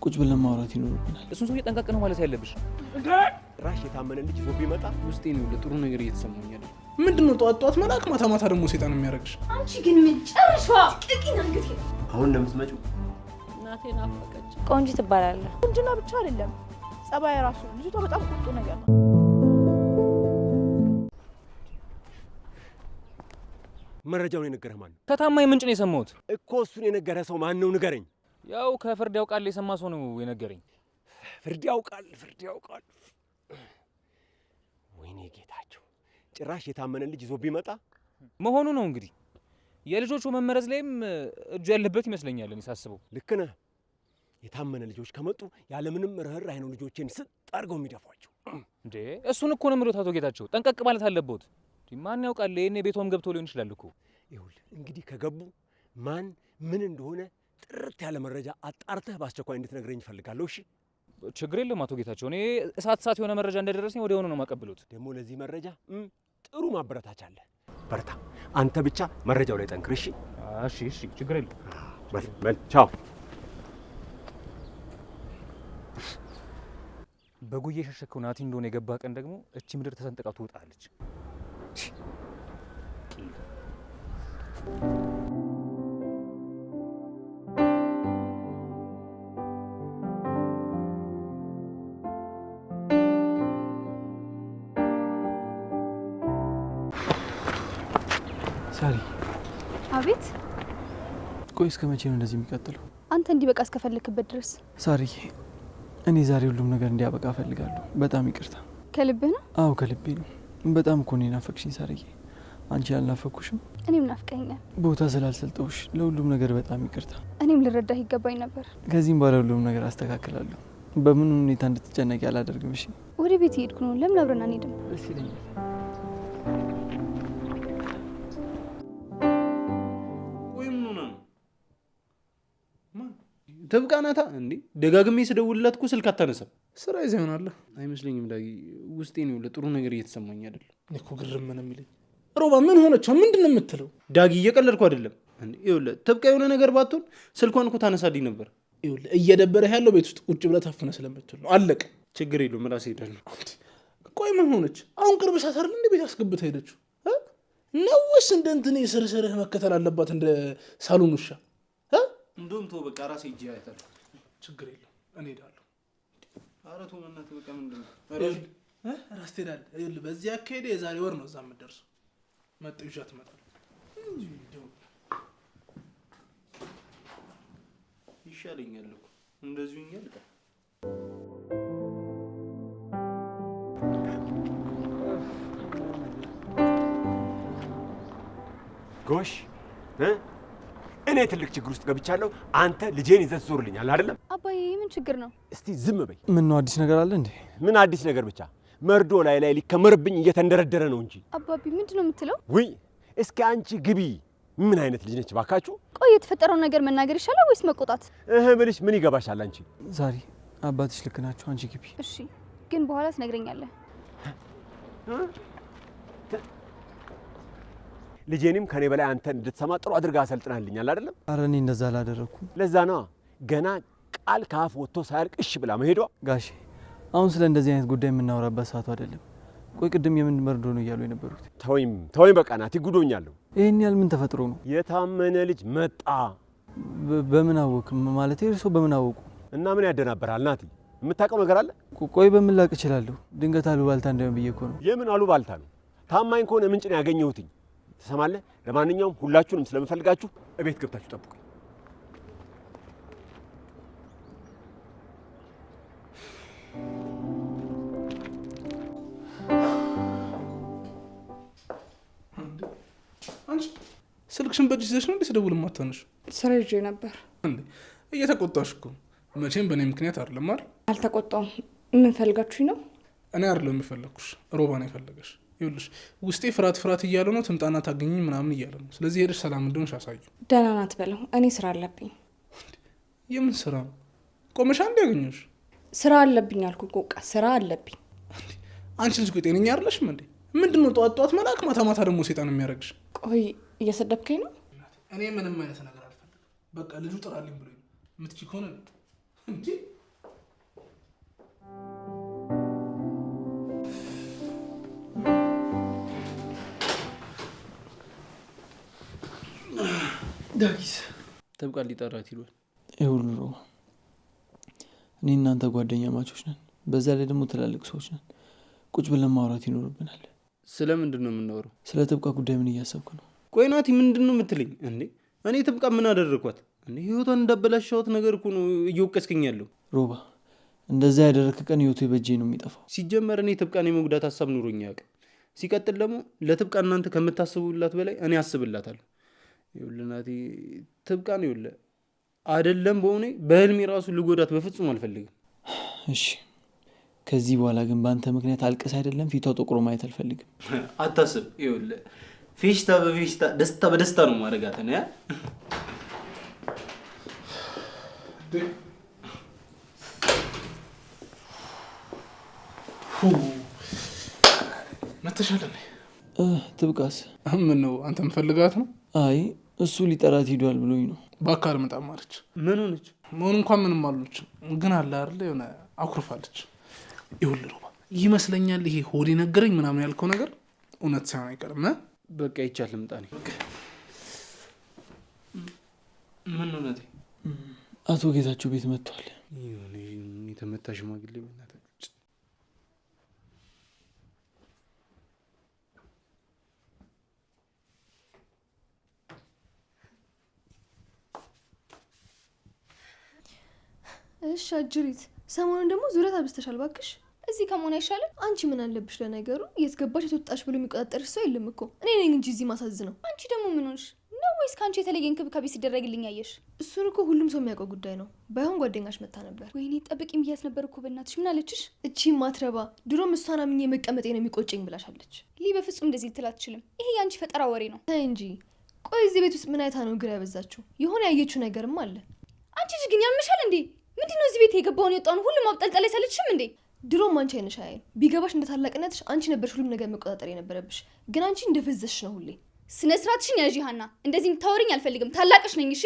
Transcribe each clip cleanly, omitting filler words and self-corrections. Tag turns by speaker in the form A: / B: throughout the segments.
A: ቁጭ ብለን ማውራት ይኖርብናል።
B: እሱን ሰውዬ ጠንቀቅ ነው ማለት ያለብሽ።
C: ራሽ የታመነ ልጅ ይዞ ቢመጣ
A: ውስጤ ነው ለጥሩ ነገር እየተሰማኝ አይደል? ምንድነው ጧት መልአክ ማታ ደግሞ ሰይጣን የሚያረግሽ?
D: አንቺ ግን ምን ጨርሻዋ ቅቂና እንግዲህ
C: አሁን ለምትመጪው
E: እናቴ ናፈቀች።
F: ቆንጆ ትባላለህ።
G: ቁንጅና ብቻ አይደለም ጸባይ ራሱ ልጅቷ በጣም ቁጡ ነገር ነው።
C: መረጃውን የነገረህ ማን ነው?
B: ከታማኝ ምንጭ ነው የሰማሁት
C: እኮ። እሱን የነገረህ ሰው ማን ነው ንገረኝ።
B: ያው ከፍርድ ያውቃል የሰማ ሰው ነው የነገረኝ።
C: ፍርድ ያውቃል። ወይኔ ጌታቸው፣ ጭራሽ የታመነ ልጅ ይዞ ቢመጣ
B: መሆኑ ነው እንግዲህ። የልጆቹ መመረዝ ላይም እጁ ያለበት ይመስለኛል እኔ ሳስበው።
C: ልክ ነህ። የታመነ ልጆች ከመጡ ያለምንም ርህራሄ ነው ልጆቼን ስጥ አድርገው የሚደፏቸው።
B: እንዴ እሱን እኮ ነው የምሎት አቶ ጌታቸው፣ ጠንቀቅ ማለት አለበት። ማን ያውቃል የኔ ቤቷም ገብቶ ሊሆን ይችላል እኮ።
C: ይኸውልህ እንግዲህ ከገቡ ማን ምን እንደሆነ ጥርት ያለ መረጃ አጣርተህ በአስቸኳይ እንድትነግረኝ እፈልጋለሁ። እሺ?
B: ችግር የለም አቶ ጌታቸው፣ እኔ እሳት የሆነ መረጃ እንደደረሰኝ ወዲያውኑ ነው የማቀብሉት።
C: ደግሞ ለዚህ መረጃ ጥሩ ማበረታቻ አለ። በርታ። አንተ ብቻ መረጃው ላይ ጠንክር። እሺ?
B: እሺ፣ ችግር የለም።
C: በል ቻው።
B: በጉዬ የሸሸከው ናቲ እንደሆነ የገባ ቀን ደግሞ እቺ ምድር ተሰንጥቃ ትወጣለች።
A: ሳሪ።
D: አቤት።
A: ቆይ እስከ መቼ ነው እንደዚህ የሚቀጥለው?
D: አንተ እንዲበቃ እስከፈለክበት ድረስ።
A: ሳሪዬ፣ እኔ ዛሬ ሁሉም ነገር እንዲያበቃ እፈልጋለሁ። በጣም ይቅርታ።
D: ከልብህ ነው?
A: አዎ ከልቤ ነው። በጣም እኮ ነው ናፈቅሽኝ ሳሪዬ። አንቺ ያልናፈኩሽም?
D: እኔም ናፍቀኛል።
A: ቦታ ስላልሰጠውሽ ለሁሉም ነገር በጣም ይቅርታ።
D: እኔም ልረዳህ ይገባኝ ነበር።
A: ከዚህም በኋላ ሁሉም ነገር አስተካክላለሁ። በምን ሁኔታ እንድትጨነቂ አላደርግም። እሺ?
D: ወደ ቤት እየሄድኩ ነው። ለምን አብረን አንሄድም?
A: ደስ ይለኛል።
H: ተብቃናታ እንዴ? ደጋግሜ ስደውልላት እኮ ስልክ አታነሳም።
A: ስራ ይዘህ ይሆናል
H: አይመስለኝም ዳጊ። ውስጤ ነው ለጥሩ ነገር እየተሰማኝ አይደል?
A: እኮ ግርም ነው የሚለኝ። ሮባ ምን ሆነች? ምንድን ነው የምትለው?
H: ዳጊ እየቀለድኩ አይደለም እንዴ። ይኸውልህ ተብቃ የሆነ ነገር ባትሆን ስልኳን እኮ ታነሳልኝ ነበር።
A: ይኸውልህ እየደበረህ ያለው ቤት ውስጥ ቁጭ ብለህ ታፍነህ ስለምትል ነው። አለቀ።
H: ችግር የለውም እራሴ እሄዳለሁ።
A: ቆይ ምን ሆነች? አሁን ቅርብ ሰዓት አይደል እንደ ቤት አስገብተህ ሄደችው ነው ወይስ እንደ እንትን የስርስርህ መከተል አለባት እንደ ሳሎን ውሻ?
H: እንደውም ተው በቃ ራሴ ሂጅ አያታለሁ።
A: ችግር የለም እኔ እሄዳለሁ።
H: ኧረ ተው በእናትህ በቃ ምንድን ነው
A: እራስህ ትሄዳለህ። ይኸውልህ በዚህ አካሄድ የዛሬ ወር ነው እዛ የምትደርሰው። መጥ ይዣት እመጣለሁ።
H: ይሻለኛል እኮ እንደዚሁ እኛ ልቀር።
C: ጎሽ እኔ ትልቅ ችግር ውስጥ ገብቻለሁ። አንተ ልጄን ይዘህ ትዞርልኛል አይደለም?
D: አባዬ ምን ችግር ነው?
C: እስቲ ዝም በይ።
A: ምን ነው አዲስ ነገር አለ እንዴ?
C: ምን አዲስ ነገር? ብቻ መርዶ ላይ ሊከመርብኝ እየተንደረደረ ነው እንጂ።
D: አባቢ ምንድነው የምትለው?
C: ውይ እስኪ አንቺ ግቢ። ምን አይነት ልጅ ነች ባካችሁ?
D: ቆይ የተፈጠረውን ነገር መናገር ይሻላል ወይስ መቆጣት?
C: ብልሽ ምን ይገባሻል አንቺ?
A: ዛሬ አባትሽ ልክ ናቸው። አንቺ ግቢ።
D: እሺ ግን በኋላ ትነግረኛለህ።
C: ልጄንም ከኔ በላይ አንተ እንድትሰማ ጥሩ አድርጋ አሰልጥናልኛል አይደለም?
A: ኧረ እኔ እንደዛ አላደረኩም።
C: ለዛ ነው ገና ቃል ካፍ ወጥቶ ሳያልቅ እሺ ብላ መሄዷ።
A: ጋሼ አሁን ስለ እንደዚህ አይነት ጉዳይ የምናወራበት ሰዓቱ አይደለም። ቆይ ቅድም የምን መርዶ ነው እያሉ የነበሩት?
C: ተወይም በቃ ናቲ፣ ጉዶኛለሁ።
A: ይሄን ያህል ምን ተፈጥሮ ነው?
C: የታመነ ልጅ መጣ።
A: በምን አወቅ? ማለት እርሶ በምን አወቁ?
C: እና ምን ያደናበራል ናቲ? የምታውቀው ነገር አለ?
A: ቆይ በምን ላቅ እችላለሁ? ድንገት አሉባልታ እንዳይሆን ብዬ እኮ ነው።
C: የምን አሉባልታ ነው? ታማኝ ከሆነ ምንጭ ነው ያገኘሁትኝ። ትሰማለህ? ለማንኛውም ሁላችሁንም ስለምፈልጋችሁ እቤት ገብታችሁ ጠብቁኝ።
A: አንቺ ስልክሽን በእጅ ይዘሽ ነው እንዴ ስደውል የማታነሺው?
G: ስራ ይዤ ነበር።
A: እንዴ እየተቆጣሽ እኮ። መቼም በእኔ ምክንያት አይደለም አይደል?
G: አልተቆጣሁም። ምን ፈልጋችሁኝ ነው?
A: እኔ አይደለም የፈለኩሽ፣ ሮባ ነው የፈለገሽ። ይኸውልሽ ውስጤ ፍርሃት እያለ ነው። ትምጣና ታገኘኝ ምናምን እያለ ነው። ስለዚህ ሄደሽ ሰላም እንደሆንሽ አሳዩ።
G: ደህና ናት በለው። እኔ ስራ አለብኝ።
A: የምን ስራ ነው? ቆመሻ እንዲ ያገኘሽ?
G: ስራ አለብኝ አልኩ። ቆቃ ስራ አለብኝ።
A: አንቺ ልጅ ቆይ ጤነኛ አይደለሽም እንዴ? ምንድነው ጠዋት መልአክ ማታ ደግሞ ሰይጣን የሚያደርግሽ?
G: ቆይ እየሰደብከኝ ነው?
A: እኔ ምንም አይነት ነገር አልፈልግም። በቃ ልጁ ጥራልኝ ብሎኝ ነው። የምትችይ ከሆነ እንጂ
H: ዳጊስ ትብቃ ሊጠራት ይሏል።
F: ይሁሉ እኔ እናንተ ጓደኛ ማቾች ነን፣ በዛ ላይ ደግሞ ትላልቅ ሰዎች ነን። ቁጭ ብለን ማውራት ይኖርብናል።
H: ስለምንድን ነው የምናወራው?
F: ስለ ትብቃ ጉዳይ ምን እያሰብክ ነው?
H: ቆይ ናቲ ምንድን ነው የምትለኝ እንዴ? እኔ ትብቃ ምን አደረኳት እንዴ? ህይወቷን እንዳበላሻሁት ነገር እኮ ነው እየወቀስከኝ ያለው።
F: ሮባ እንደዛ ያደረክ ቀን ህይወቱ በእጄ ነው የሚጠፋው።
H: ሲጀመር እኔ ትብቃን የመጉዳት ሀሳብ ኑሮኝ ያውቅ። ሲቀጥል ደግሞ ለትብቃ እናንተ ከምታስቡላት በላይ እኔ አስብላታለሁ። ይኸውልህ ናቲ ትብቃን ይኸውልህ አይደለም በሆነ በህልሜ ራሱ ልጎዳት በፍጹም አልፈልግም።
F: እሺ ከዚህ በኋላ ግን በአንተ ምክንያት አልቅስ አይደለም ፊቷ ጠቁሮ ማየት አልፈልግም።
H: አታስብ። ይኸውልህ ፌሽታ በፌሽታ ደስታ በደስታ ነው ማድረጋት ነው ያ
A: መተሻለ
F: ትብቃስ
A: ምን ነው አንተ ምፈልጋት ነው?
F: አይ እሱ ሊጠራት ሄዷል ብሎኝ ነው።
A: በአካል መጣም አለች።
H: ምን ሆነች?
A: መሆኑ እንኳን ምንም አለች፣ ግን አለ አይደል የሆነ አኩርፋለች። ይኸውልህ ሮባ ይመስለኛል ይሄ ሆዴ ነገረኝ ምናምን ያልከው ነገር እውነት ሳይሆን አይቀርም።
H: በቃ ይቻል ልምጣኔ። ምን ነው ናቲ?
F: አቶ ጌታቸው ቤት መጥቷል።
H: የተመታ ሽማግሌ በእናትህ
I: እሺ አጅሪት፣ ሰሞኑን ደግሞ ዙረት አብስተሻል ባክሽ።
D: እዚህ ከመሆን አይሻልም?
I: አንቺ ምን አለብሽ? ለነገሩ የት ገባሽ የት ወጣሽ ብሎ የሚቆጣጠርሽ ሰው የለም እኮ እኔ ነኝ እንጂ እዚህ ማሳዝነው።
D: አንቺ ደግሞ ምን ሆንሽ ነው? ወይስ ከአንቺ የተለየ እንክብካቤ ሲደረግልኝ አየሽ?
I: እሱን እኮ ሁሉም ሰው የሚያውቀው ጉዳይ ነው። ባይሆን ጓደኛሽ መታ ነበር።
D: ወይኔ ጠብቂኝ ብያት ነበር እኮ በእናትሽ። ምን አለችሽ?
I: እቺ ማትረባ ድሮም እሷን አምኜ መቀመጤ ነው የሚቆጨኝ ብላሻለች።
D: ሊ በፍጹም እንደዚህ ልትል አትችልም። ይሄ የአንቺ ፈጠራ ወሬ ነው።
I: ተይ እንጂ። ቆይ እዚህ ቤት ውስጥ ምን አይታ ነው ግራ ያበዛችሁ? የሆነ ያየችው ነገርም አለ።
D: አንቺ ልጅ ግን ያምሻል እንዴ? ምንድነው እዚህ ቤት የገባውን የወጣውን ሁሉ ማብጠልጠል አይሰለችሽም እንዴ?
I: ድሮም አንቺ አይነሽ አይን ቢገባሽ እንደ ታላቅነትሽ አንቺ ነበርሽ ሁሉም ነገር መቆጣጠር የነበረብሽ። ግን አንቺ እንደፈዘሽ ነው ሁሌ።
D: ስነ ስርዓትሽን ያዢ ሀና። እንደዚህ የምታወሪኝ አልፈልግም። ታላቅሽ ነኝ። እሺ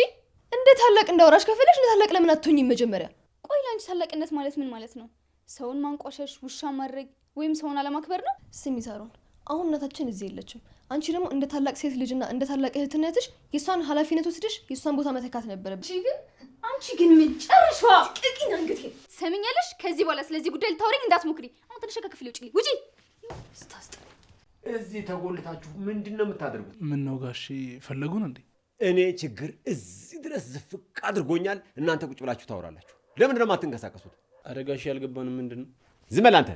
I: እንደ ታላቅ እንዳወራሽ ከፈለሽ እንደ ታላቅ ለምን አትሆኝም መጀመሪያ?
D: ቆይ ለአንቺ ታላቅነት ማለት ምን ማለት ነው? ሰውን ማንቋሸሽ፣ ውሻ ማድረግ ወይም ሰውን አለማክበር ነው?
I: ስሚ ሳሮን፣ አሁን እናታችን እዚህ የለችም። አንቺ ደግሞ እንደ ታላቅ ሴት ልጅና እንደ ታላቅ እህትነትሽ የሷን ኃላፊነት ወስደሽ የሷን ቦታ መተካት ነበረብሽ።
D: አንቺ ግን ምን ጨርሻ ቅቂን አንገቴ ሰሚኛለሽ። ከዚህ በኋላ ስለዚህ ጉዳይ ልታወሪኝ እንዳትሞክሪ። አሁን ተነሽ ከክፍሌ ውጪ። ውጪ።
C: እዚህ ተጎልታችሁ ምንድን ነው የምታደርጉት?
A: ምን ነው ጋሼ ፈለጉን እንዴ?
C: እኔ ችግር እዚህ ድረስ ዝፍቅ አድርጎኛል። እናንተ ቁጭ ብላችሁ ታወራላችሁ። ለምንድን ነው የማትንቀሳቀሱት?
H: አደጋሽ ያልገባንም ምንድን ነው?
C: ዝም በል አንተ።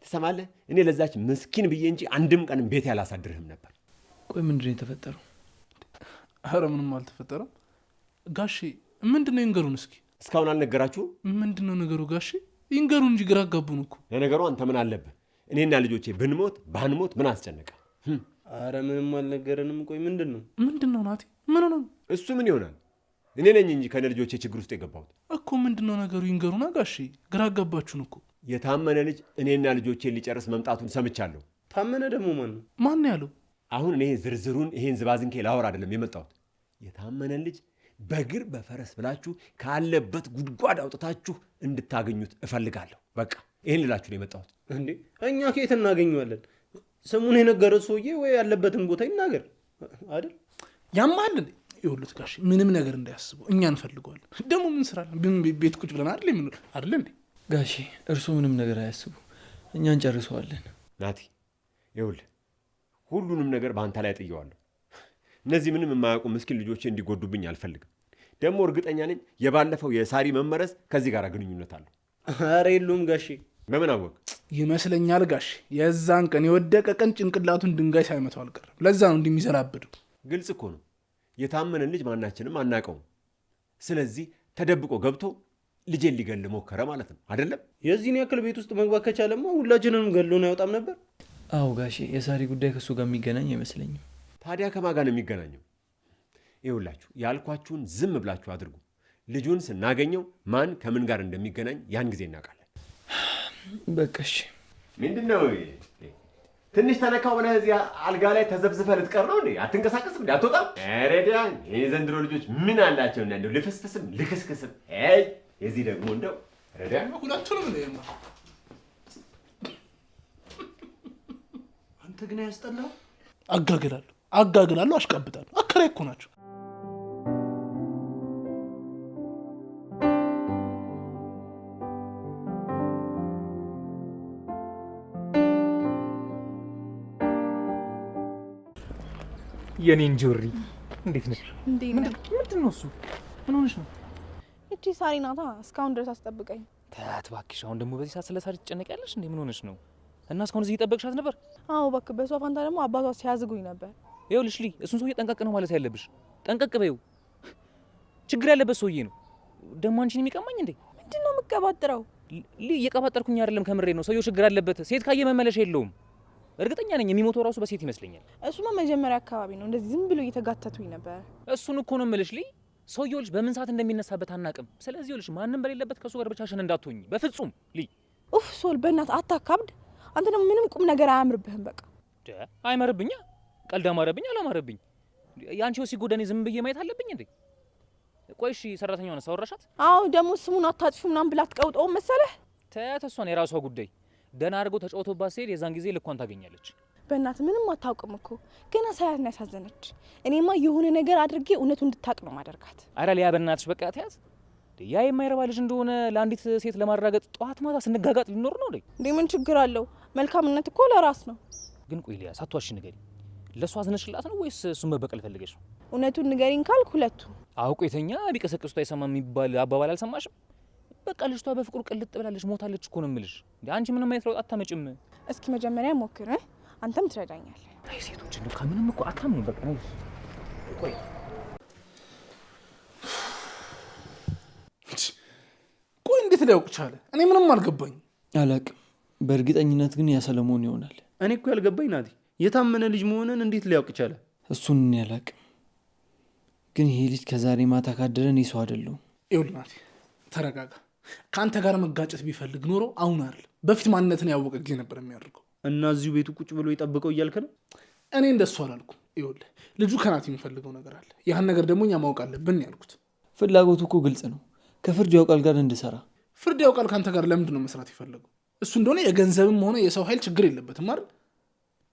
C: ትሰማለህ? እኔ ለዛች ምስኪን ብዬ እንጂ አንድም ቀንም ቤት ያላሳድርህም ነበር።
F: ቆይ ምንድን ነው የተፈጠረው?
A: ኧረ ምንም አልተፈጠረም ጋሼ። ምንድን ነው ይንገሩን እስኪ።
C: እስካሁን አልነገራችሁም?
A: ምንድን ነው ነገሩ ጋሼ? ይንገሩን እንጂ ግራ አጋቡን እኮ።
C: ለነገሩ አንተ ምን አለብህ? እኔና ልጆቼ ብንሞት ባንሞት ምን አስጨነቀ?
H: አረ ምንም አልነገረንም። ቆይ ምንድን
A: ነው ናቲ? ምን ሆነ?
C: እሱ ምን ይሆናል? እኔ ነኝ እንጂ ከነ ልጆቼ ችግር ውስጥ የገባሁት
A: እኮ። ምንድን ነው ነገሩ? ይንገሩና ጋሼ፣ ግራ አጋባችሁን እኮ።
C: የታመነ ልጅ እኔና ልጆቼን ሊጨርስ መምጣቱን ሰምቻለሁ።
H: ታመነ ደግሞ ማን ነው?
A: ማን ያለው?
C: አሁን እኔ ዝርዝሩን ይሄን ዝባዝንኬ ላወራ አይደለም የመጣሁት። የታመነን ልጅ በእግር በፈረስ ብላችሁ ካለበት ጉድጓድ አውጥታችሁ እንድታገኙት እፈልጋለሁ። በቃ ይሄን ልላችሁ ነው የመጣሁት።
H: እንዴ እኛ ከየት እናገኘዋለን? ስሙን የነገረው ሰውዬ ወይ ያለበትን ቦታ ይናገር አይደል?
A: ያማል እንዴ? ይኸውልህ ጋሼ ምንም ነገር እንዳያስቡ፣ እኛ እንፈልገዋለን። ደግሞ ምን ስራ አለን? ቤት ቁጭ ብለን አይደል ምን አይደል እንዴ?
F: ጋሼ እርሱ ምንም ነገር አያስቡ፣ እኛ እንጨርሰዋለን።
C: ናቲ ይኸውልህ ሁሉንም ነገር በአንተ ላይ ጥየዋለሁ። እነዚህ ምንም የማያውቁ ምስኪን ልጆቼ እንዲጎዱብኝ አልፈልግም። ደግሞ እርግጠኛ ነኝ የባለፈው የሳሪ መመረዝ ከዚህ ጋር ግንኙነት አለው።
H: ኧረ የለውም ጋሼ።
C: በምን አወቅ?
A: ይመስለኛል ጋሼ የዛን ቀን የወደቀ ቀን ጭንቅላቱን ድንጋይ ሳይመታው አልቀረም። ለዛ ነው እንደሚዘላብዱ።
C: ግልጽ እኮ ነው። የታመነን ልጅ ማናችንም አናውቀውም። ስለዚህ ተደብቆ ገብቶ ልጄን ሊገል ሞከረ ማለት ነው አይደለም?
H: የዚህን ያክል ቤት ውስጥ መግባት ከቻለማ ሁላችንንም ገሎን አይወጣም ነበር።
F: አዎ ጋሼ፣ የሳሪ ጉዳይ ከሱ ጋር የሚገናኝ አይመስለኝም።
C: ታዲያ ከማን ጋር ነው የሚገናኘው? ይኸውላችሁ ያልኳችሁን ዝም ብላችሁ አድርጉ። ልጁን ስናገኘው ማን ከምን ጋር እንደሚገናኝ ያን ጊዜ እናውቃለን።
F: በቃ እሺ።
C: ምንድን ነው ትንሽ ተነካው ብለህ እዚህ አልጋ ላይ ተዘብዝፈህ ልትቀር ነው እንዴ? አትንቀሳቀስም እንዴ? አትወጣም? ረዲያ የዘንድሮ ልጆች ምን አላቸው? እና እንደው ልፍስፍስም ልክስክስም። የዚህ ደግሞ እንደው ረዲያ
A: ሁለቱንም ነው። አንተ ግን ያስጠላው። አጋግላለሁ፣ አሽቃብጣለሁ። አከራይ እኮ ናቸው።
B: የኔ እንጆሪ እንዴት ነሽ?
G: ምንድን
B: ነው እሱ? ምን ሆነሽ ነው?
G: እቺ ሳሪ ናታ እስካሁን ድረስ አስጠብቀኝ።
B: ተያት እባክሽ። አሁን ደግሞ በዚህ ሰዓት ስለ ሳሪ ትጨነቂያለሽ እንዴ? ምን ሆነሽ ነው? እና እስካሁን እዚህ እየጠበቅሻት ነበር?
G: አዎ እባክህ፣ በሷ ፋንታ ደግሞ አባቷ ሲያዝጉኝ ነበር።
B: ይኸውልሽ ሊ እሱን ሰውዬ ጠንቀቅ ነው ማለት ያለብሽ። ጠንቀቅ በይው። ችግር ያለበት ሰውዬ ነው። ደግሞ አንቺን የሚቀማኝ እንዴ?
G: ምንድን ነው የምቀባጥረው?
B: ሊ እየቀባጠርኩኝ አይደለም፣ ከምሬ ነው። ሰውዬው ችግር አለበት። ሴት ካየ መመለሻ የለውም። እርግጠኛ ነኝ የሚሞተው ራሱ በሴት ይመስለኛል።
G: እሱማ መጀመሪያ አካባቢ ነው እንደዚህ ዝም ብሎ እየተጋተቱኝ ነበር።
B: እሱን እኮ ነው የምልሽ ሊ። ሰውዬው ልጅ በምን ሰዓት እንደሚነሳበት አናቅም። ስለዚህ ልጅ ማንም በሌለበት ከሱ ጋር ብቻሽን እንዳትሆኝ በፍጹም ሊ።
G: ኡፍ ሶል በእናት አታካብድ። አንተ ደግሞ ምንም ቁም ነገር አያምርብህም። በቃ
B: አይመርብኛ። ቀልድ አማረብኝ አላማረብኝ ያንቺው ሲጎዳኔ ዝም ብዬ ማየት አለብኝ እንዴ? ቆይ እሺ ሰራተኛውን አወራሻት?
G: አዎ ደግሞ ስሙን አታጥፉ ምናምን ብላ ትቀውጠው መሰለህ?
B: ተያት፣ እሷን የራሷ ጉዳይ። ደህና አድርጎ ተጫውቶባት ሲሄድ የዛን ጊዜ ልኳን ታገኛለች።
G: በእናት ምንም አታውቅም እኮ ገና ሳያት ነው ያሳዘነች። እኔማ የሆነ ነገር አድርጌ እውነቱን እንድታቅ ነው ማደርጋት።
B: አረ ሊያ በእናትሽ በቃ ተያት። ያ የማይረባ ልጅ እንደሆነ ለአንዲት ሴት ለማረጋገጥ ጠዋት ማታ ስንጋጋጥ ልኖር ነው እንዴ?
G: ምን ችግር አለው? መልካምነት እኮ ለራስ ነው።
B: ግን ቆይ ሊያ ሳትዋሽ ንገሪ፣ ለሷ አዝነሽላት ነው ወይስ እሱን መበቀል ፈልገሽ ነው?
G: እውነቱን ንገሪኝ ካልክ ሁለቱ።
B: አውቆ የተኛ ቢቀሰቅሱት አይሰማም የሚባል አባባል አልሰማሽም? በቃ ልጅቷ በፍቅሩ ቅልጥ ብላለች፣ ሞታለች እኮ ነው የምልሽ። አንቺ ምንም አይነት ለውጥ አታመጭም።
G: እስኪ መጀመሪያ ሞክር፣ አንተም ትረዳኛለህ።
B: አይ ሴቶች ነው ከምንም እኮ አታምኑ። በቃ ነው ቆይ
A: እንዴት ሊያውቅ ቻለ? እኔ ምንም አልገባኝ።
F: አላቅም። በእርግጠኝነት ግን ያ ሰለሞን ይሆናል።
H: እኔ እኮ ያልገባኝ ናቲ፣ የታመነ ልጅ መሆንን እንዴት ሊያውቅ ቻለ?
F: እሱን እኔ አላቅም። ግን ይሄ ልጅ ከዛሬ ማታ ካደረ እኔ ሰው አይደለሁም።
A: ይኸውልህ ናቲ ተረጋጋ። ከአንተ ጋር መጋጨት ቢፈልግ ኖሮ አሁን አይደል በፊት ማንነትን ያወቀ ጊዜ ነበር የሚያደርገው።
H: እና እዚሁ ቤቱ ቁጭ ብሎ ይጠብቀው እያልክ ነው?
A: እኔ እንደሱ አላልኩም። ይኸውልህ ልጁ ከናቲ የሚፈልገው ነገር አለ። ያን ነገር ደግሞ እኛ ማወቅ አለብን ያልኩት።
F: ፍላጎቱ እኮ ግልጽ ነው። ከፍርድ ያውቃል ጋር እንድሰራ።
A: ፍርድ ያውቃል ከአንተ ጋር ለምንድን ነው መስራት የፈለገው? እሱ እንደሆነ የገንዘብም ሆነ የሰው ኃይል ችግር የለበትም አይደል?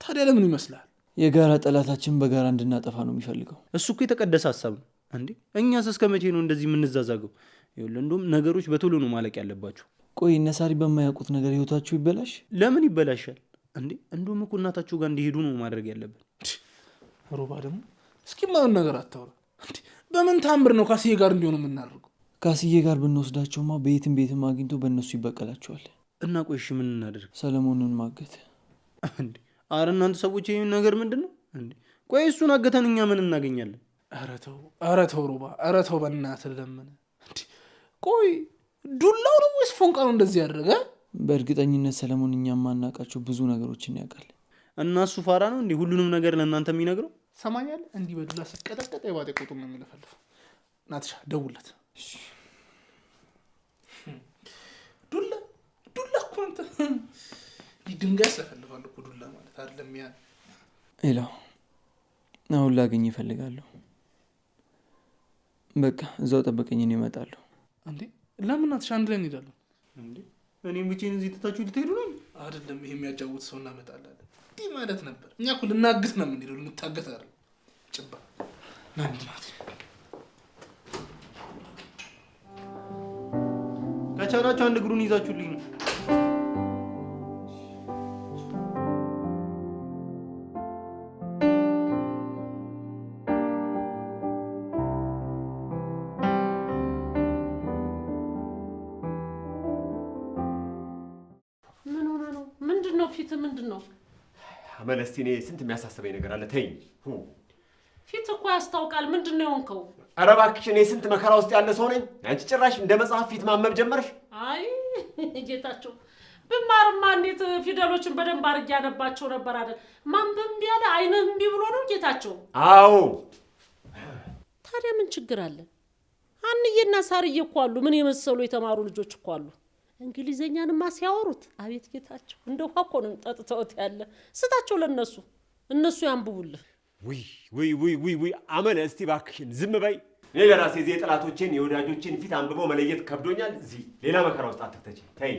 A: ታዲያ ለምን ይመስላል?
F: የጋራ ጠላታችን በጋራ እንድናጠፋ ነው የሚፈልገው።
H: እሱ እኮ የተቀደሰ ሀሳብ ነው እንዴ። እኛስ እስከ መቼ ነው እንደዚህ የምንዛዛገው? ይኸውልህ እንደውም ነገሮች በቶሎ ነው ማለቅ ያለባቸው።
F: ቆይ እነ ሳሪ በማያውቁት ነገር ህይወታቸው ይበላሽ?
H: ለምን ይበላሻል እንዴ? እንደውም እኮ እናታቸው ጋር እንዲሄዱ ነው ማድረግ ያለብን።
A: ሮባ ደግሞ እስኪ ማን ነገር አታውራ እንዴ። በምን ታምር ነው ካስዬ ጋር እንዲሆኑ የምናደርገው?
F: ካስዬ ጋር ብንወስዳቸውማ ቤትም አግኝቶ በእነሱ ይበቀላቸዋል።
H: እና ቆይ እሺ ምን እናደርግ?
F: ሰለሞኑን ማገት
H: እንዴ? አረ እናንተ ሰዎች ይሄን ነገር ምንድን ነው እንዴ? ቆይ እሱን አገተን እኛ ምን እናገኛለን?
A: ኧረ ተው ሮባ፣ ኧረ ተው በእናትህ ለምን እንዴ? ቆይ ዱላው ነው ወይስ ፎንቃ ነው እንደዚህ ያደረገ?
F: በእርግጠኝነት ሰለሞን እኛ ማናውቃቸው ብዙ ነገሮችን ያውቃል።
H: እና እሱ ፋራ ነው እንዴ ሁሉንም ነገር ለእናንተ የሚነግረው?
A: ሰማኛል። እንዲህ በዱላ ሲቀጠቀጠ የባጤ ቁጡ ነው የሚለፈልፈው። ናትሻ ደውለት። ዱላ እኮ አንተ ድንጋይ ያሰፈልፋል እኮ ዱላ ማለት አይደለም። ያ
F: ሌላው አሁን ላገኝ ይፈልጋለሁ። በቃ እዛው ጠበቀኝ፣ እኔ እመጣለሁ።
A: እንዴ ለምን ናትሻ አንድ ላይ እንሄዳለን?
H: እንዴ እኔም ብቻዬን እዚህ ትታችሁ ልትሄዱ ነው?
A: አይደለም ይሄ የሚያጫውት ሰው እናመጣለን እንዲህ ማለት ነበር። እኛ እኮ ልናግት ነው የምንሄደው፣ ልንታገት አይደለም። ጭባ ናንድ ናት።
H: ከቻላችሁ አንድ እግሩን ይዛችሁልኝ ነው።
E: ምንድን ነው
C: አመለስቲ? እኔ ስንት የሚያሳስበኝ ነገር አለ። ተይኝ።
E: ፊት እኮ ያስታውቃል። ምንድን ነው የሆንከው?
C: ኧረ እባክሽ፣ እኔ ስንት መከራ ውስጥ ያለ ሰው ነኝ። አንቺ ጭራሽ እንደ መጽሐፍ ፊት ማመብ ጀመርሽ።
E: አይ ጌታቸው፣ ብማርማ እንዴት ፊደሎችን በደንብ አድርጌ ያነባቸው ነበር አይደል? ማንበብ እምቢ አለ፣ አይንህ እምቢ ብሎ ነው ጌታቸው?
C: አዎ።
E: ታዲያ ምን ችግር አለ? አንዬና ሳርዬ እኮ አሉ። ምን የመሰሉ የተማሩ ልጆች እኮ አሉ። እንግሊዘኛንማ ሲያወሩት አቤት ጌታቸው፣ እንደ ውሃ እኮ ነው ጠጥተውት ያለ። ስታቸው ለነሱ፣ እነሱ ያንብቡልህ።
C: ውይ አመነ፣ እስቲ እባክሽን ዝም በይ። እኔ ለራሴ እዚህ የጠላቶቼን የወዳጆቼን ፊት አንብበው መለየት ከብዶኛል። እዚህ ሌላ መከራ ውስጥ አትክተች። ተይ።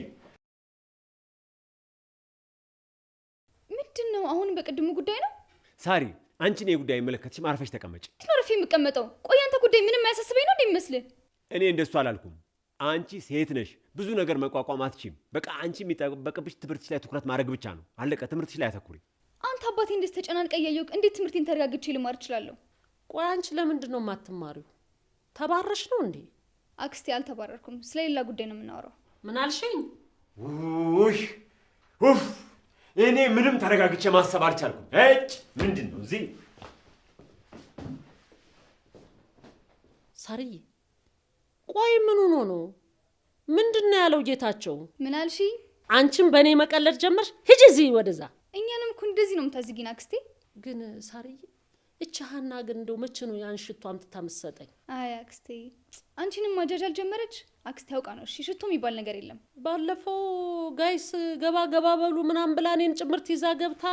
D: ምንድን ነው አሁን? በቅድሙ ጉዳይ ነው
C: ሳሪ። አንቺን የጉዳይ መለከትሽም፣ አርፈሽ ተቀመጭ።
D: አርፌ የምቀመጠው? ቆይ አንተ ጉዳይ ምንም አያሳስበኝ ነው እንደሚመስልህ?
C: እኔ እንደሱ አላልኩም። አንቺ ሴት ነሽ፣ ብዙ ነገር መቋቋም አትችይም። በቃ አንቺ የሚጠበቅብሽ ትምህርትሽ ላይ ትኩረት ማድረግ ብቻ ነው። አለቀ። ትምህርትሽ ላይ አተኩሪ።
D: አንተ አባቴ እንደዚህ ተጨናንቀ እያየሁ እንዴት ትምህርቴን ተረጋግቼ ልማር እችላለሁ?
E: ቆይ አንቺ ለምንድን ነው የማትማሪው? ተባረሽ ነው እንዴ?
D: አክስቴ አልተባረርኩም። ስለሌላ ጉዳይ ነው የምናወራው።
E: ምን አልሽኝ?
C: ውይ ኡፍ! እኔ ምንም ተረጋግቼ ማሰብ አልቻልኩም። ምንድን ነው እዚህ?
E: ሳርዬ ቆይ ምን ሆኖ ነው? ምንድን ነው ያለው ጌታቸው?
D: ምን አልሽ?
E: አንቺም በእኔ መቀለድ ጀመርሽ? ሂጂ እዚህ ወደዛ።
D: እኛንም እኮ እንደዚህ ነው የምታዝጊን አክስቴ።
E: ግን ሳርዬ እቺ ሀና ግን እንደው መቼ ነው ያን ሽቶ አምጥታ የምትሰጠኝ?
D: አይ አክስቴ አንቺንም ማጃጃል ጀመረች። አክስቴ ያውቃ ነው። እሺ ሽቶ የሚባል ነገር የለም።
E: ባለፈው ጋይስ ገባ ገባ በሉ ምናምን ብላ እኔን ጭምርት ይዛ ገብታ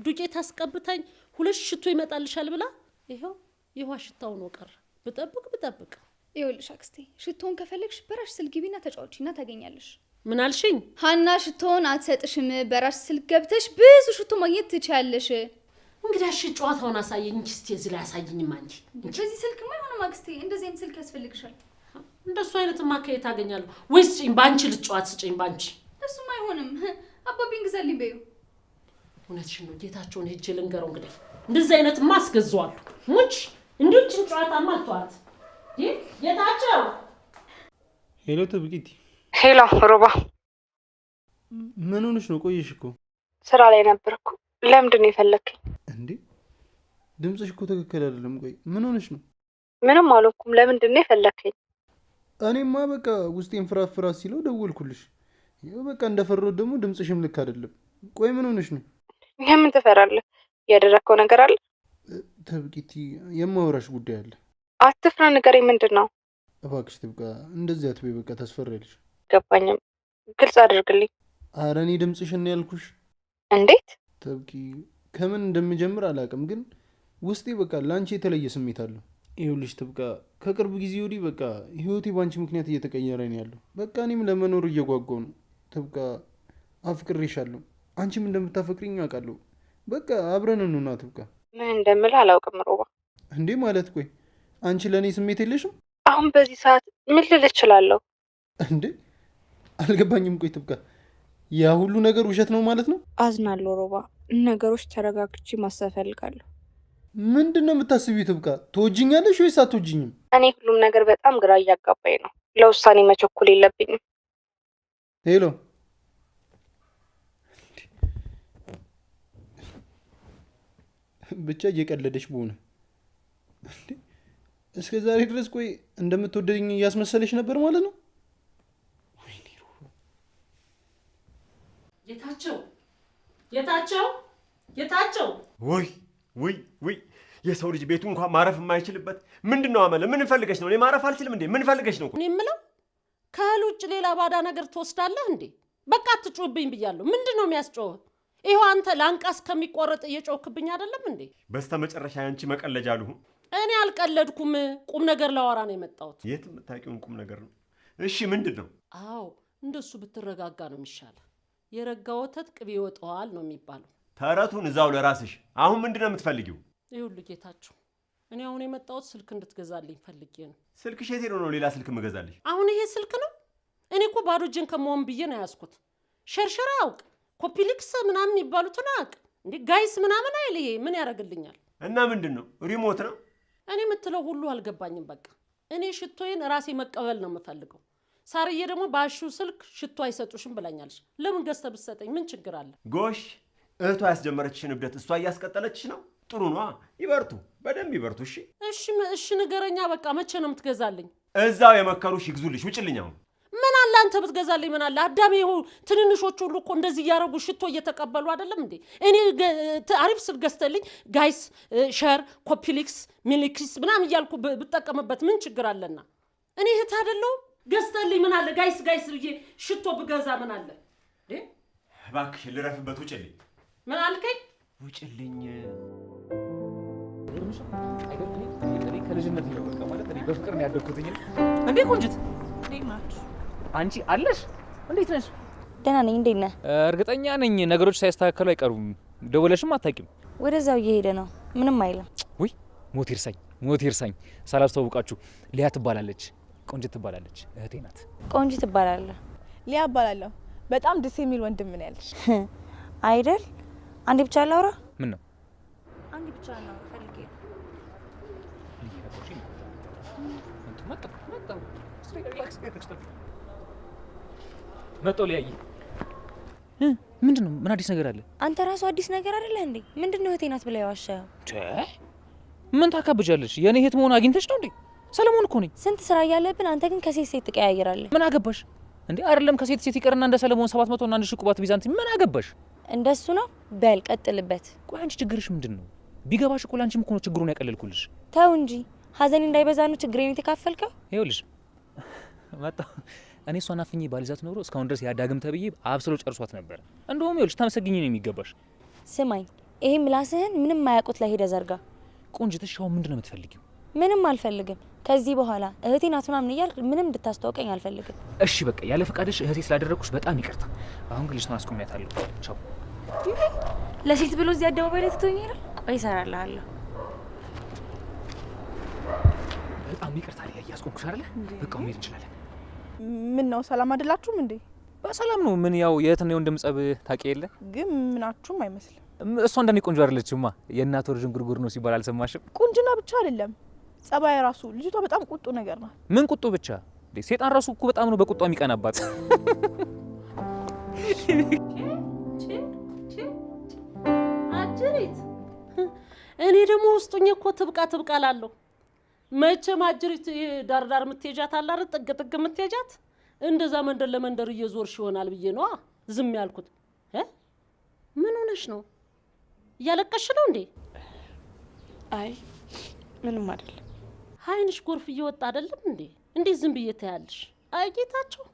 E: ዱቄት አስቀብታኝ 2 ሽቶ ይመጣልሻል ብላ ይኸው ይኸው ሽታው ነው ቀረ። ብጠብቅ
D: ይኸውልሽ አክስቴ ሽቶን ከፈለግሽ በራሽ ስልክ ግቢና ተጫወቺና ታገኛለሽ።
E: ምን አልሽኝ?
D: ሀና ሽቶን አትሰጥሽም። በራሽ ስልክ ገብተሽ ብዙ ሽቶ ማግኘት ትችያለሽ።
E: እንግዲህ እሺ ጨዋታውን አሳየኝ እስቲ። እዚህ ላይ አሳየኝማ እንጂ
D: በዚህ ስልክማ አይሆንም አክስቴ። እንደዚህ አይነት ስልክ ያስፈልግሻል።
E: እንደሱ አይነትማ ከየት አገኛለሁ? ወይስ ስጪኝ፣ ባንቺ ልጨዋት ስጪኝ ባንቺ።
D: እሱም አይሆንም። አባቢን ግዛልኝ በይው።
E: እውነትሽን ነው። ጌታቸውን ሄጄ ልንገረው። እንግዲህ እንደዚህ አይነትማ አስገዛዋለሁ። ሙች እንዲችን ጨዋታማ አልተዋት። ጌታቸው።
H: ሄሎ ትብቂት።
G: ሄሎ ሮባ።
H: ምን ሆነሽ ነው? ቆየሽ እኮ።
G: ስራ ላይ ነበርኩ። ለምንድን ነው የፈለከኝ?
H: እንዴ ድምፅሽ እኮ ትክክል አይደለም። ቆይ ምን ሆነሽ ነው?
G: ምንም አልሆንኩም። ለምንድን ነው የፈለከኝ?
H: እኔማ በቃ ውስጤን ፍራፍራ ሲለው ደወልኩልሽ። ይኸው በቃ እንደፈራሁት ደግሞ ድምፅሽም ልክ አይደለም። ቆይ ምን ሆነሽ ነው?
G: የምን ትፈራለህ? ያደረግከው ነገር አለ?
H: ትብቂት የማወራሽ ጉዳይ አለ።
G: አትፍራ፣ ንገረኝ። ምንድን ነው?
H: እባክሽ ትብቃ፣ እንደዚህ አትበይ። በቃ ታስፈሪያለሽ።
G: ገባኝም፣ ግልጽ አድርግልኝ።
H: ኧረ እኔ ድምፅሽን ያልኩሽ።
G: እንዴት?
H: ትብቂ ከምን እንደምጀምር አላውቅም፣ ግን ውስጤ በቃ ለአንቺ የተለየ ስሜት አለው። ይኸውልሽ ትብቃ፣ ከቅርብ ጊዜ ወዲህ በቃ ህይወቴ በአንቺ ምክንያት እየተቀየረ ነው ያለው። በቃ እኔም ለመኖር እየጓጓው ነው። ትብቃ አፍቅሬሻለሁ፣ አንቺም እንደምታፈቅሪኝ አውቃለሁ። በቃ አብረን እንሁና ትብቃ።
G: ምን እንደምልህ አላውቅም ሮባ።
H: እንዴ ማለት? ቆይ አንቺ ለእኔ ስሜት የለሽም?
G: አሁን በዚህ ሰዓት ምን ልል እችላለሁ?
H: እንዴ አልገባኝም። ቆይ ትብቃ፣ ያ ሁሉ ነገር ውሸት ነው ማለት ነው?
G: አዝናለሁ ሮባ። ነገሮች ተረጋግቼ ማሰብ እፈልጋለሁ።
H: ምንድን ነው የምታስቢው ትብቃ? ትወጂኛለሽ ወይስ አትወጂኝም?
G: እኔ ሁሉም ነገር በጣም ግራ እያጋባኝ ነው። ለውሳኔ መቸኮል የለብኝም።
H: ሄሎ ብቻ እየቀለደች በሆነ እስከ ዛሬ ድረስ ቆይ እንደምትወደኝ እያስመሰለች ነበር ማለት ነው?
E: ጌታቸው
C: ወይ የሰው ልጅ ቤቱ እንኳን ማረፍ የማይችልበት ምንድን ነው አመለ? ምን ፈልገሽ ነው? እኔ ማረፍ አልችልም እንዴ? ምን ፈልገሽ ነው?
E: እኔ የምለው ከእህል ውጭ ሌላ ባዳ ነገር ትወስዳለህ እንዴ? በቃ አትጮህብኝ ብያለሁ። ምንድን ነው የሚያስጮህ? ይኸው አንተ ላንቃ እስከሚቆረጥ እየጮህክብኝ አይደለም እንዴ?
C: በስተመጨረሻ ያንቺ መቀለጃ ልሁን?
E: እኔ አልቀለድኩም። ቁም ነገር ላወራ ነው የመጣሁት።
C: የት የምታውቂውን ቁም ነገር ነው? እሺ ምንድን ነው?
E: አዎ እንደሱ ብትረጋጋ ነው የሚሻለው። የረጋ ወተት ቅቤ ይወጣዋል ነው የሚባለው።
C: ተረቱን እዛው ለራስሽ። አሁን ምንድን ነው የምትፈልጊው?
E: ይኸውልህ ጌታቸው፣ እኔ አሁን የመጣሁት ስልክ እንድትገዛልኝ ፈልጌ ነው።
C: ስልክሽ የት ሄዶ ነው ሌላ ስልክ የምገዛልሽ?
E: አሁን ይሄ ስልክ ነው? እኔ እኮ ባዶ እጄን ከመሆን ብዬ ነው ያዝኩት። ሸርሸራ አውቅ፣ ኮፒሊክስ ምናምን የሚባሉትን አውቅ። እንዴ ጋይስ ምናምን አይል። ይሄ ምን ያደርግልኛል?
C: እና ምንድን ነው? ሪሞት ነው?
E: እኔ የምትለው ሁሉ አልገባኝም። በቃ እኔ ሽቶዬን ራሴ መቀበል ነው የምፈልገው። ሳርዬ ደግሞ ባሹ ስልክ ሽቶ አይሰጡሽም ብላኛለች። ለምን ገዝተህ ብትሰጠኝ ምን ችግር አለ?
C: ጎሽ እህቷ ያስጀመረችሽን እብደት እሷ እያስቀጠለችሽ ነው። ጥሩ ነዋ። ይበርቱ፣ በደንብ ይበርቱ።
E: እሺ ንገረኛ። በቃ መቼ ነው የምትገዛልኝ?
C: እዛው የመከሩሽ ይግዙልሽ። ውጭልኝ አሁን።
E: ምን አለ አንተ ብትገዛልኝ? ምን አለ አዳሜ። ይኸው ትንንሾቹ ሁሉ እኮ እንደዚህ እያደረጉ ሽቶ እየተቀበሉ አይደለም እንዴ? እኔ አሪፍ ስል ገዝተልኝ ጋይስ፣ ሸር፣ ኮፒሊክስ፣ ሚሊክስ ምናምን እያልኩ ብጠቀምበት ምን ችግር አለና? እኔ እህት አይደለሁም? ገዝተልኝ ምን አለ ጋይስ ብዬ ሽቶ ብገዛ ምን አለ?
C: እባክሽ ልረፍበት። ውጭልኝ።
E: ምን አልከኝ?
C: ውጭልኝ።
B: ከልጅነት ነው በቃ ማለት እኔ በፍቅር ነው ያደግኩትኝ። እንዴ ቆንጅት፣ አንቺ አለሽ? እንዴት ነሽ?
G: ደህና ነኝ። እንዴት ነህ?
B: እርግጠኛ ነኝ ነገሮች ሳይስተካከሉ አይቀሩም። ደውለሽም አታውቂም?
G: ወደዛው እየሄደ ነው። ምንም አይልም።
B: ውይ ሞት ይርሳኝ ሳላስተዋውቃችሁ። ሊያ ትባላለች። ቆንጅት ትባላለች። እህቴ ናት።
G: ቆንጅት ትባላለህ?
J: ሊያ እባላለሁ። በጣም ደስ የሚል ወንድም ነው ያለሽ
G: አይደል?
J: አንዴ ብቻ ላውራ።
B: ምን ነው?
J: አንዴ ብቻ ላውራ ፈልጌ ነው።
B: መጣሁ ሊያይ። ምንድን ነው? ምን አዲስ ነገር አለ?
J: አንተ ራሱ አዲስ ነገር አይደለ እንዴ? ምንድን ነው እህቴ ናት ብላ ያዋሻኸው?
B: ምን ታካብጃለሽ? የኔ እህት መሆን አግኝተሽ ነው እንዴ? ሰለሞን እኮ ነኝ።
J: ስንት ስራ እያለብን አንተ ግን ከሴት ሴት ትቀያየራለህ።
B: ምን አገባሽ እንዴ? አይደለም ከሴት ሴት ይቀርና እንደ ሰለሞን 700 እና 1000 ቁባት ቢዛንቲም ምን አገባሽ?
J: እንደሱ ነው። በል ቀጥልበት።
B: ቆይ አንቺ ችግርሽ ምንድን ነው? ቢገባሽ እኮ ላንቺም እኮ ነው ችግሩን ያቀለልኩልሽ።
J: ተው እንጂ ሀዘን እንዳይበዛ ነው ችግሬን የተካፈልከው።
B: ይኸውልሽ መጣሁ እኔ እሷን አፍኜ ባልይዛት ኖሮ እስካሁን ድረስ ያዳግም ተብዬ አብስሎ ጨርሷት ነበር። እንደውም ይኸውልሽ ታመሰግኝ ነው የሚገባሽ።
J: ስማኝ፣ ይሄ ምላስህን ምንም ማያውቁት ላይ ሄደህ ዘርጋ።
B: ቆንጅትሽ አሁን ምንድን ነው የምትፈልጊው?
J: ምንም አልፈልግም። ከዚህ በኋላ እህቴ ናት ምናምን እያልክ ምንም እንድታስተዋውቀኝ አልፈልግም።
B: እሺ በቃ ያለ ፈቃድሽ እህቴ ስላደረግኩሽ በጣም ይቅርታ። አሁን ግን ልጅቷን አስቆሚያታለሁ። ቻው።
J: ለሴት ብሎ እዚህ አደባባይ ላይ ትቶኝ ይላል። ቆይ እሰራልሃለሁ።
B: በጣም ይቅርታ ላይ እያስቆምኩሽ አይደለ? በቃ መሄድ እንችላለን።
G: ምን ነው ሰላም አይደላችሁም እንዴ?
B: በሰላም ነው። ምን ያው የእህትና የወንድም ጸብ ታውቂ የለ?
G: ግን ምናችሁም አይመስልም።
B: እሷ እንደኔ ቆንጆ አይደለችማ። የእናት ወርጅን ጉርጉር ነው ሲባል አልሰማሽም?
G: ቁንጅና ብቻ አይደለም ጸባይ ራሱ። ልጅቷ በጣም ቁጡ ነገር ናት።
B: ምን ቁጡ ብቻ? ሴጣን ራሱ እኮ በጣም ነው በቁጣ የሚቀናባት።
E: አጅሪት እኔ ደግሞ ውስጡኝ እኮ ትብቃ ላለሁ። መቼም አጅሪት ዳርዳር የምትሄጃት አለ አይደል? ጥግ ጥግ የምትሄጃት እንደዛ መንደር ለመንደር እየዞርሽ ይሆናል ብዬ ነው ዝም ያልኩት። ምን ሆነሽ ነው? እያለቀሽ ነው እንዴ?
G: አይ ምንም አይደለም።
E: አይንሽ ጎርፍ እየወጣ አይደለም እንዴ? እንዴት ዝም ብዬ ታያለሽ? አይ ጌታቸው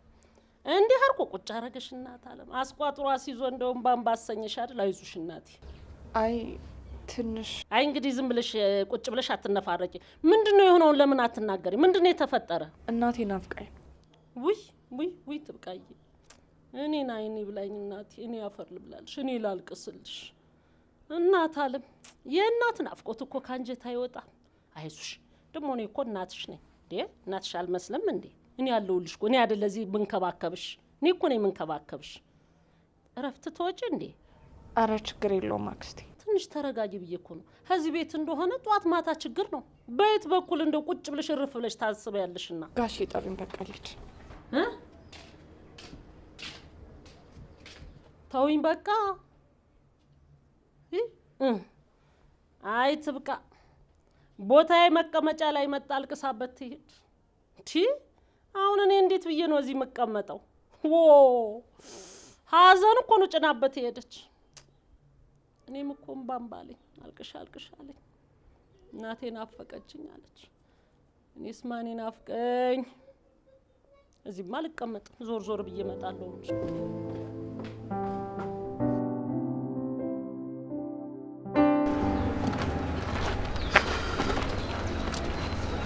E: እንዴ አርቆ ቁጭ አረገሽ። እናት አለም አስቋጥሯ ሲዞ እንደውም ባምባሰኝሽ አይደል? አይዞሽ እናቴ።
G: አይ ትንሽ
E: አይ እንግዲህ ዝም ብለሽ ቁጭ ብለሽ አትነፋረቂ። ምንድነው የሆነውን ለምን አትናገሪ? ምንድነው የተፈጠረ?
G: እናቴ ናፍቃኝ።
E: ውይ ትብቃዬ። እኔን አይኔ ብላኝ እናቴ። እኔ አፈር ልብላልሽ፣ እኔ ላልቅስልሽ። እናት አለም የእናት ናፍቆት እኮ ካንጀት አይወጣም። አይዞሽ ደግሞ እኔ እኮ እናትሽ ነኝ እንዴ? እናትሽ አልመስለም እንዴ? እኔ ያለሁልሽ እኮ። እኔ አይደል ለዚህ ምንከባከብሽ? እኔ እኮ ነኝ ምንከባከብሽ። እረፍት ተወጪ እንዴ?
G: አረ ችግር የለውም አክስቴ።
E: ትንሽ ተረጋጊ ብዬ እኮ ነው። ከዚህ ቤት እንደሆነ ጧት ማታ ችግር ነው። በየት በኩል እንደው ቁጭ ብለሽ እርፍ ብለሽ ታስበያለሽና።
G: ጋሽ ጠሩኝ፣ በቃ ልጅ
E: ተውኝ በቃ። አይ ትብቃ። ቦታዬ መቀመጫ ላይ መጣ አልቅሳበት ትሄድ። አሁን እኔ እንዴት ብዬ ነው እዚህ የምቀመጠው? ሀዘን እኮ ነው ጭናበት ሄደች። እኔም እኮ እምባምባለኝ አልቅሻ አለኝ። እናቴ ናፈቀችኝ አለች። እኔስ ማኔ ናፍቀኝ። እዚህማ አልቀመጥም። ዞር ብዬ እመጣለሁ እንጂ።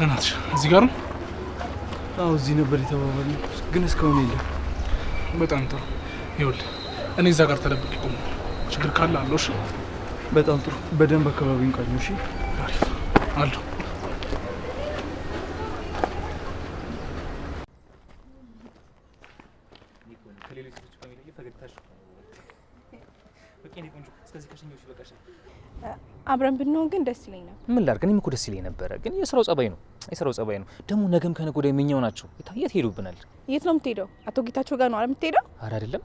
A: እናትሽ እዚህ ጋር ነው?
H: አዎ እዚህ ነበር የተባባልነው፣ ግን እስካሁን የለም።
A: በጣም ጥሩ። ይኸውልህ እኔ እዛ ጋር ተደብቄ ቆሜ ችግር ካለ አለው። እሺ
H: በጣም ጥሩ። በደንብ አካባቢውን ቃኙ። እሺ
A: አሪፍ አለው።
G: አብረን ብንሆን ግን ደስ ይለኝ ነበር።
B: ምን ላድርግ? እኔም እኮ ደስ ይለኝ ነበረ፣ ግን የስራው ጸባይ ነው። ደግሞ ነገም ከነገ ወዲያ የምኛው ናቸው። የት ሄዱብናል?
G: የት ነው የምትሄደው? አቶ ጌታቸው ጋር ነው አይደል የምትሄደው?
B: ኧረ አይደለም።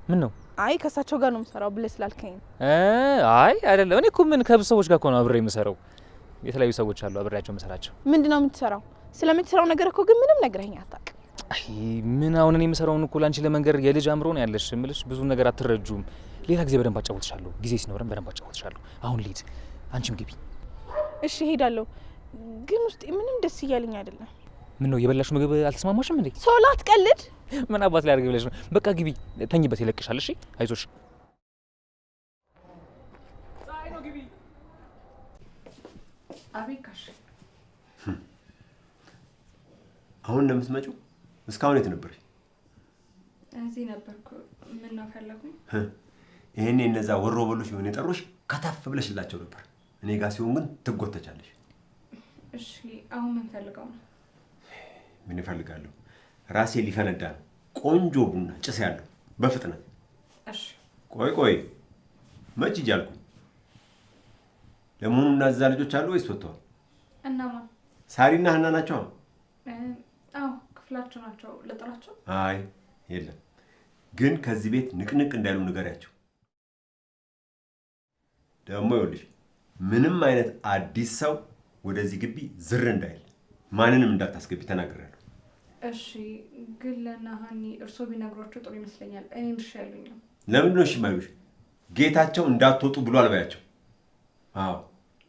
B: ምን ነው?
G: አይ ከእሳቸው ጋር ነው የምሰራው ብለህ ስላልከኝ።
B: አይ አይደለም። እኔ እኮ ምን ከብዙ ሰዎች ጋር እኮ ነው አብሬ የምሰራው። የተለያዩ ሰዎች አሉ አብሬያቸው የምሰራቸው።
G: ምንድነው የምትሰራው? ስለምትሰራው ነገር እኮ ግን ምንም ነግረኸኝ አታውቅም።
B: አይ ምን አሁን እኔ የምሰራውን እኮ ላንቺ ለመንገር የልጅ አእምሮ ነው ያለሽ። እምልሽ ብዙ ነገር አትረጁም። ሌላ ጊዜ በደንብ አጫውትሻለሁ። ጊዜ ሲኖረን በደንብ አጫውትሻለሁ። አሁን ልሂድ፣ አንቺም ግቢ።
G: እሺ ሄዳለሁ፣ ግን ውስጤ ምንም ደስ እያለኝ አይደለም።
B: ምን ነው የበላሽው ምግብ አልተስማማሽም እንዴ?
G: ሶላ አትቀልድ።
B: ምን አባት ላይ አድርገሽ ብለሽ ነው? በቃ ግቢ፣ ተኝበት፣ ይለቅሻል። እሺ አይዞሽ።
G: አቤካሽ
C: አሁን እንደምትመጪው እስካሁን የት ነበርሽ?
I: እዚህ ነበርኩ። ምን ነው ፈለጉኝ?
C: ይሄኔ እነዛ ወሮ በሎች ምን የጠሩሽ ከተፍ ብለሽላቸው ነበር። እኔ ጋር ሲሆን ግን ትጎተቻለሽ።
I: እሺ አሁን ምን ፈልገው ነው?
C: ምን ይፈልጋለሁ? ራሴ ሊፈነዳ ነው። ቆንጆ ቡና ጭስ ያለው በፍጥነት።
I: እሺ
C: ቆይ መች ይጃልኩ ለመሆኑ እናዛ ልጆች አሉ ወይስ ወጥተዋል?
K: እናማን
C: ሳሪና ሀና ናቸው?
K: አዎ ክፍላቸው ናቸው። ልጥራቸው?
C: አይ የለም፣ ግን ከዚህ ቤት ንቅንቅ እንዳይሉ ንገሪያቸው። ደግሞ ይኸውልሽ ምንም አይነት አዲስ ሰው ወደዚህ ግቢ ዝር እንዳይል ማንንም እንዳታስገቢ ተናግሬያለሁ።
K: እሺ፣ ግን ለናሃኒ እርሶ ቢነግሯቸው ጥሩ ይመስለኛል። እኔ እሺ አይሉኝም።
C: ለምንድን ነው እሺ የማይሉሽ? ጌታቸው እንዳትወጡ ብሏል በያቸው። አዎ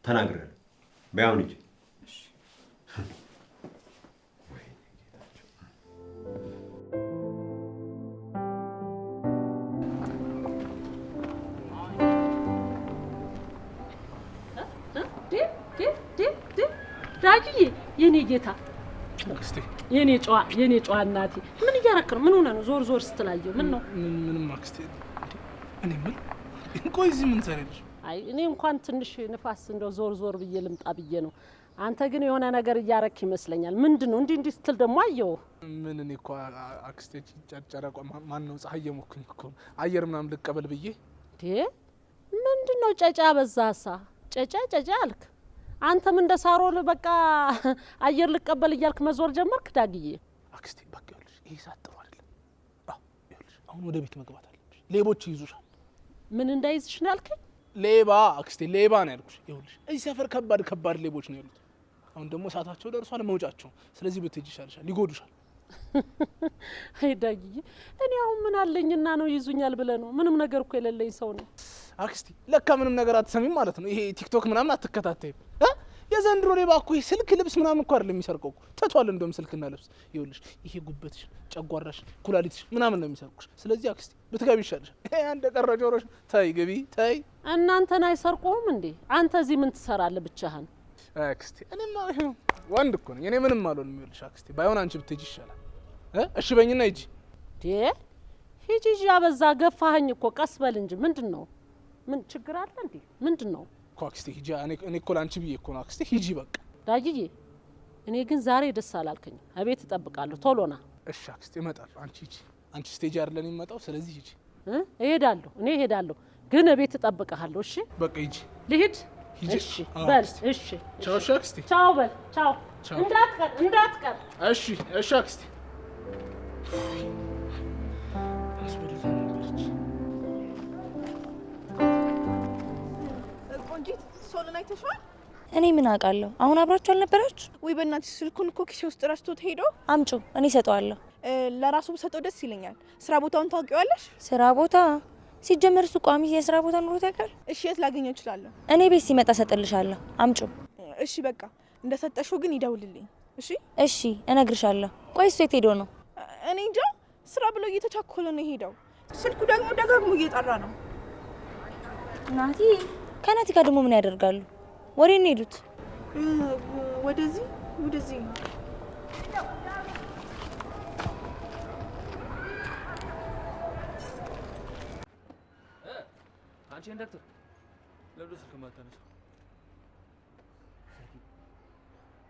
C: ተናግሬያለሁ። በያውን እንጂ
E: ዳጊዬ የኔ ጌታ የኔ ጨዋ እናቴ ምን እያረክ ነው? ምን ሆነ ነው ዞር ዞር ስትላየው? ምን ነው?
A: ምንም አክስቴ። እኔ ምን ቆይ እዚህ ምን ሰራለሽ?
E: አይ እኔ እንኳን ትንሽ ንፋስ እንደው ዞር ዞር ብዬ ልምጣ ብዬ ነው። አንተ ግን የሆነ ነገር እያረክ ይመስለኛል። ምንድነው? እንዲህ ስትል ደግሞ አየው።
A: ምን እኔ እኮ አክስቴ ጨረቋ ማን ነው ፀሐይ የሞኩኝ እኮ አየር ምናምን ልቀበል ብዬ። ምንድነው ጨጫ በዛሳ? ጨጫ አልክ አንተም እንደ ሳሮል በቃ አየር ልቀበል እያልክ መዞር ጀመርክ ዳግዬ። አክስቴ በቃ ይኸውልሽ ይሄ ሳጥሩ አይደለም። ይኸውልሽ አሁን ወደ ቤት መግባት አለብሽ። ሌቦች ይይዙሻል። ምን እንዳይዝሽ ነው ያልከኝ? ሌባ አክስቴ ሌባ ነው ያልኩሽ። ይኸውልሽ እዚህ ሰፈር ከባድ ሌቦች ነው ያሉት። አሁን ደግሞ ሰዓታቸው ደርሷል መውጫቸው። ስለዚህ ብትሄጂ ይሻልሻል፣ ይጎዱሻል። አይ ዳግዬ እኔ አሁን ምን አለኝና ነው ይዙኛል ብለህ ነው? ምንም ነገር እኮ የሌለኝ ሰው ነው። አክስቴ ለካ ምንም ነገር አትሰሚም ማለት ነው። ይሄ ቲክቶክ ምናምን አትከታተይም። የዘንድሮ ሌባ እኮ ስልክ ልብስ ምናምን እኮ አይደለም የሚሰርቀው እኮ ትቷል። እንደውም ስልክና ልብስ ይኸውልሽ ይሄ ጉበትሽ፣ ጨጓራሽ፣ ኩላሊትሽ ምናምን ነው የሚሰርቁሽ። ስለዚህ አክስቴ ብትገቢ ይሻልሻል። አንደ ቀረ ጆሮሽ ተይ ግቢ ተይ። እናንተን አይሰርቁም እንዴ? አንተ እዚህ ምን ትሰራለህ ብቻህን? አክስቴ እኔማ ወንድ እኮ ነኝ። እኔ ምንም አልሆንም። ይኸውልሽ አክስቴ ባይሆን አንቺ ብትሄጂ ይሻላል። እሺ በይኝና ሂጂ። ሂጂ አበዛ ገፋኸኝ እኮ። ቀስ በል እንጂ ምንድን ነው? ምን ችግር አለ እንዴ? ምንድን ነው እኮ አክስቴ ሂጂ። እኔ እኮ ላንቺ ብዬ እኮ ነው አክስቴ ሂጂ በቃ። ዳጊዬ እኔ ግን ዛሬ ደስ አላልከኝም። እቤት እጠብቃለሁ። ቶሎ ና። እሺ አክስቴ እመጣለሁ። አንቺ ሂጂ። አንቺ ስቴጅ አይደለን የሚመጣው። ስለዚህ ሂጂ። እኔ እሄዳለሁ ግን እቤት እጠብቅሃለሁ። እሺ በቃ ሂጂ። ልሂድ? እሺ በል። እሺ ቻው። እሺ አክስቴ ቻው በል። ቻው። እንዳትቀር። እሺ አክስቴ።
G: ቆንጂት ሶልን አይተሽዋል?
J: እኔ ምን አውቃለሁ? አሁን አብራችሁ አልነበራችሁ
G: ወይ? በእናትሽ ስልኩን እኮ ኪሴ ውስጥ ረስቶት ሄዶ።
J: አምጩ፣ እኔ እሰጠዋለሁ።
G: ለራሱ ብሰጠው ደስ ይለኛል። ስራ ቦታውን ታውቂዋለሽ?
J: ስራ ቦታ ሲጀመር እሱ ቋሚ የስራ ቦታ ኑሮት ያውቃል?
G: እሺ የት ላገኘው እችላለሁ?
J: እኔ ቤት ሲመጣ እሰጥልሻለሁ። አምጩ።
G: እሺ በቃ እንደሰጠሽው ግን ይደውልልኝ።
J: እሺ እነግርሻለሁ። ቆይ እሱ የት ሄዶ ነው?
G: እኔ እንጃ፣ ስራ ብሎ እየተቻኮለ ነው የሄደው። ስልኩ ደግሞ ደጋግሞ እየጠራ ነው።
J: ናቲ ከናቲ ጋር ደግሞ ምን ያደርጋሉ? ወዴት ነው የሄዱት?
G: ወደዚህ
B: አንቺ ዶክተር ለምን ስልክ ማታነሱ?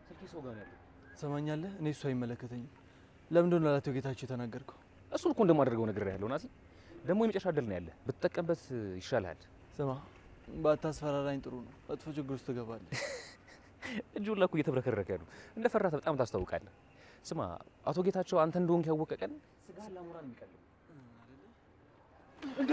B: ስልክ ሰው ጋር ያለው
F: ሰማኛለህ። እኔ እሱ አይመለከተኝም። ለምን እንደሆነ አላተው ጌታቸው የተናገርከው?
B: እሱ እኮ እንደማደርገው ነገር ያለው ናቲ። ደግሞ የመጨረሻ እድል ነው ያለ፣ ብትጠቀምበት ይሻላል።
F: ስማ ባታስፈራራኝ ጥሩ ነው። መጥፎ ችግር ውስጥ ትገባለህ።
B: እጁ ሁላ እኮ እየተብረከረከ ነው። እንደፈራህ በጣም ታስታውቃለህ። ስማ አቶ ጌታቸው አንተ እንደሆንክ ያወቀ ቀን ስጋ ለሞራል የሚቀልብ እንዴ